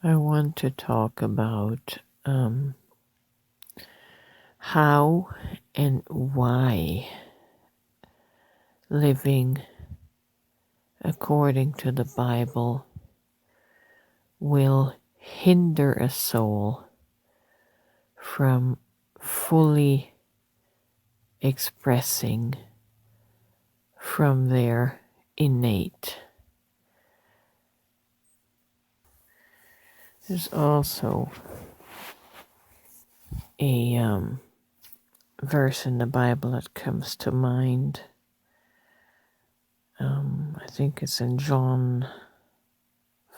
I want to talk about how and why living according to the Bible will hinder a soul from fully expressing from their innate. There's also a verse in the Bible that comes to mind. I think it's in John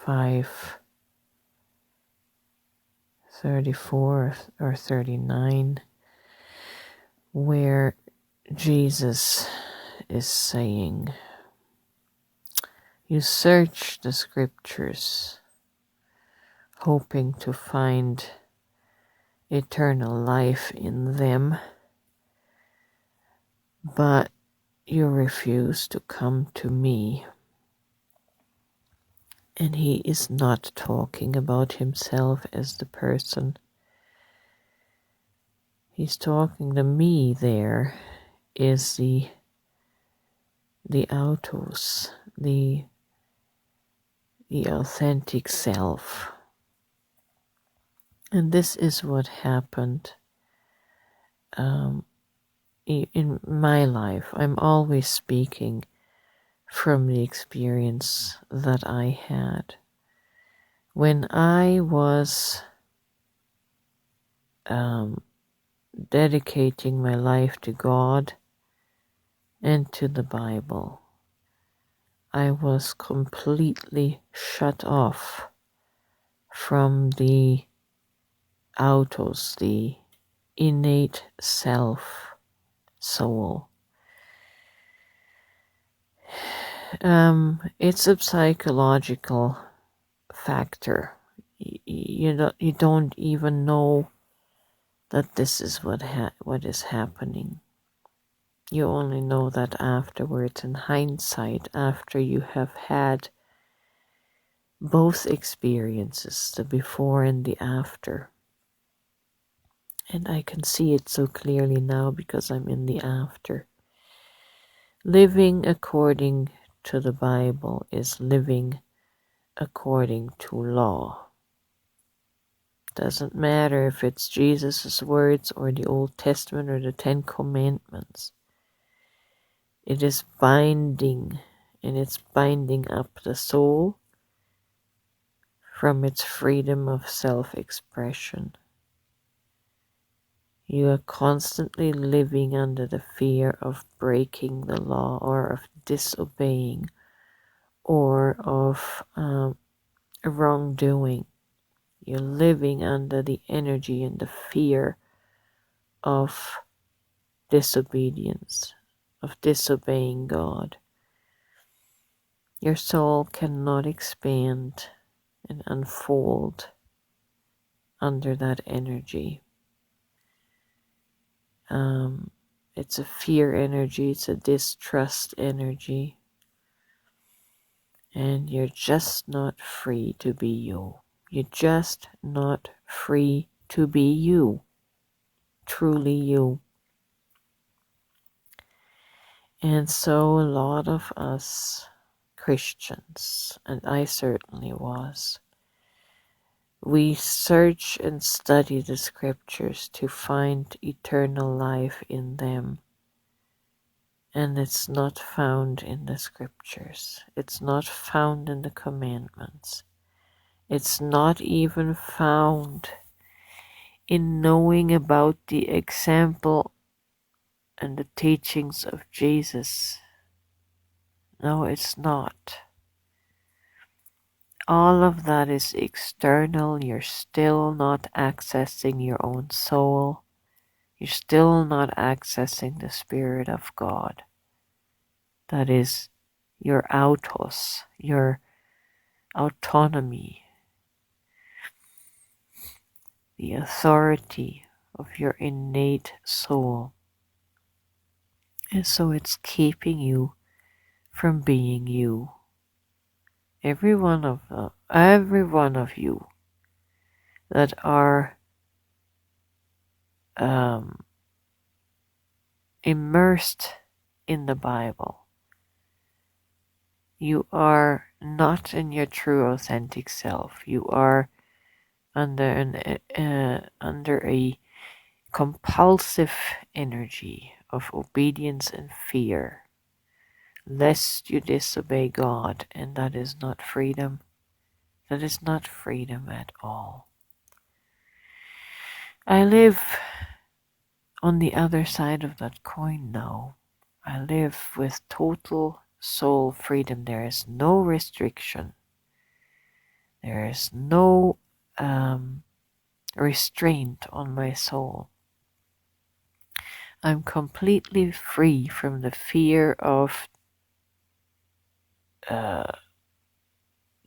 5:34 or 39, where Jesus is saying, "You search the scriptures, hoping to find eternal life in them, but you refuse to come to me." And he is not talking about himself as the person. He's talking to me. There is the autos, the authentic self. And this is what happened in my life. I'm always speaking from the experience that I had. When I was dedicating my life to God and to the Bible, I was completely shut off from the autos, the innate self, soul. It's a psychological factor. You don't even know that this is what is happening. You only know that afterwards, in hindsight, after you have had both experiences, the before and the after. And I can see it so clearly now because I'm in the after. Living according to the Bible is living according to law. Doesn't matter if it's Jesus' words or the Old Testament or the Ten Commandments. It is binding, and it's binding up the soul from its freedom of self-expression. You are constantly living under the fear of breaking the law or of disobeying or of wrongdoing. You're living under the energy and the fear of disobedience, of disobeying God. Your soul cannot expand and unfold under that energy. It's a fear energy, it's a distrust energy, and you're just not free to be you. You're just not free to be you, truly you. And so a lot of us Christians, and I certainly was, we search and study the scriptures to find eternal life in them. And it's not found in the scriptures. It's not found in the commandments. It's not even found in knowing about the example and the teachings of Jesus. No, it's not. All of that is external. You're still not accessing your own soul. You're still not accessing the Spirit of God. That is your autos, your autonomy, the authority of your innate soul. And so it's keeping you from being you. Every one of you that are immersed in the Bible, you are not in your true authentic self. You are under a compulsive energy of obedience and fear, lest you disobey God, and that is not freedom. That is not freedom at all. I live on the other side of that coin now. I live with total soul freedom. There is no restriction. There is no restraint on my soul. I'm completely free from the fear of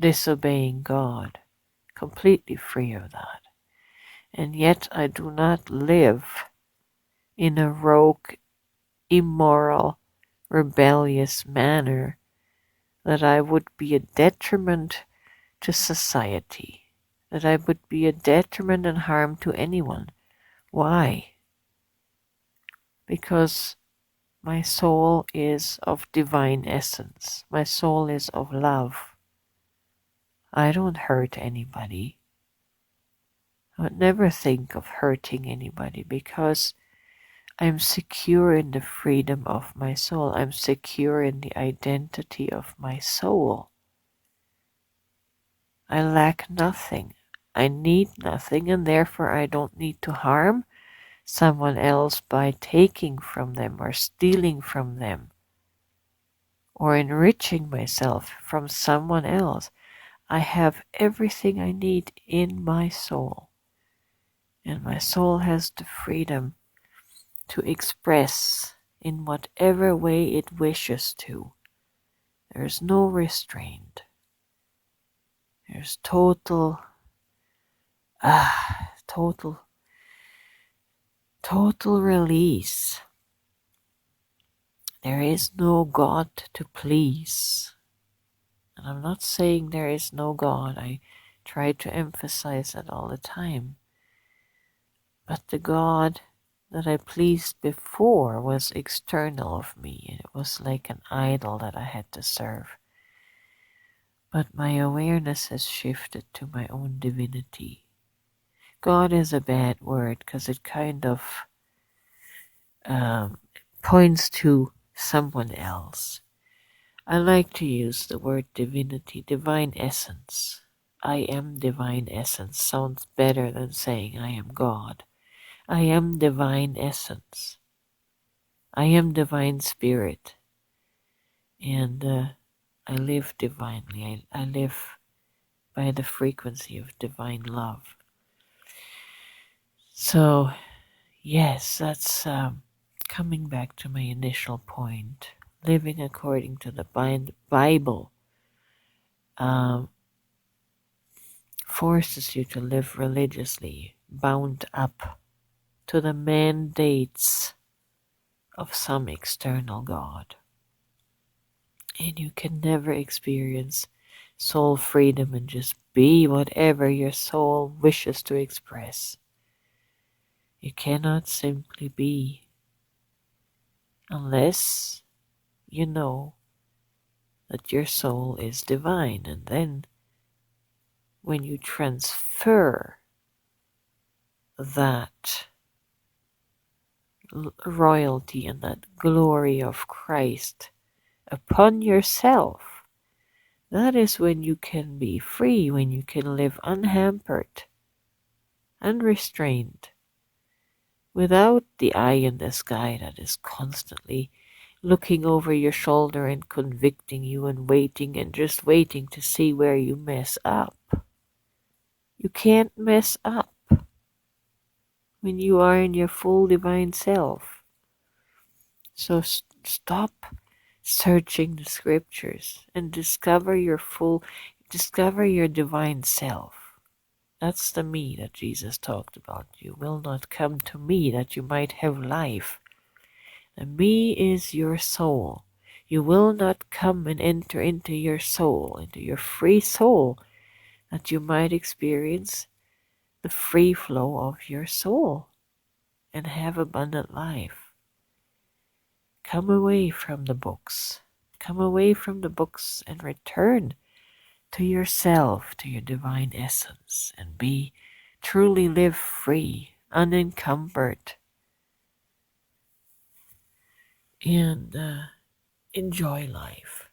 disobeying God. Completely free of that. And yet I do not live in a rogue, immoral, rebellious manner that I would be a detriment to society, that I would be a detriment and harm to anyone. Why? Because my soul is of divine essence. My soul is of love. I don't hurt anybody. I would never think of hurting anybody because I'm secure in the freedom of my soul. I'm secure in the identity of my soul. I lack nothing. I need nothing, and therefore I don't need to harm someone else by taking from them or stealing from them or enriching myself from someone else. I have everything I need in my soul, and my soul has the freedom to express in whatever way it wishes to. There's no restraint. There's total release. There is no God to please. And I'm not saying there is no God. I try to emphasize that all the time. But the God that I pleased before was external of me. It was like an idol that I had to serve. But my awareness has shifted to my own divinity. God is a bad word because it kind of points to someone else. I like to use the word divinity, divine essence. I am divine essence sounds better than saying I am God. I am divine essence. I am divine spirit. And I live divinely. I live by the frequency of divine love. So, yes, that's coming back to my initial point. Living according to the Bible forces you to live religiously, bound up to the mandates of some external God. And you can never experience soul freedom and just be whatever your soul wishes to express. You cannot simply be unless you know that your soul is divine. And then when you transfer that royalty and that glory of Christ upon yourself, that is when you can be free, when you can live unhampered, unrestrained, without the eye in the sky that is constantly looking over your shoulder and convicting you and waiting and just waiting to see where you mess up. You can't mess up when you are in your full divine self. So stop searching the scriptures and discover your divine self. That's the me that Jesus talked about. You will not come to me that you might have life. The me is your soul. You will not come and enter into your soul, into your free soul, that you might experience the free flow of your soul and have abundant life. Come away from the books. Come away from the books and return to yourself, to your divine essence, and truly live free, unencumbered, and enjoy life.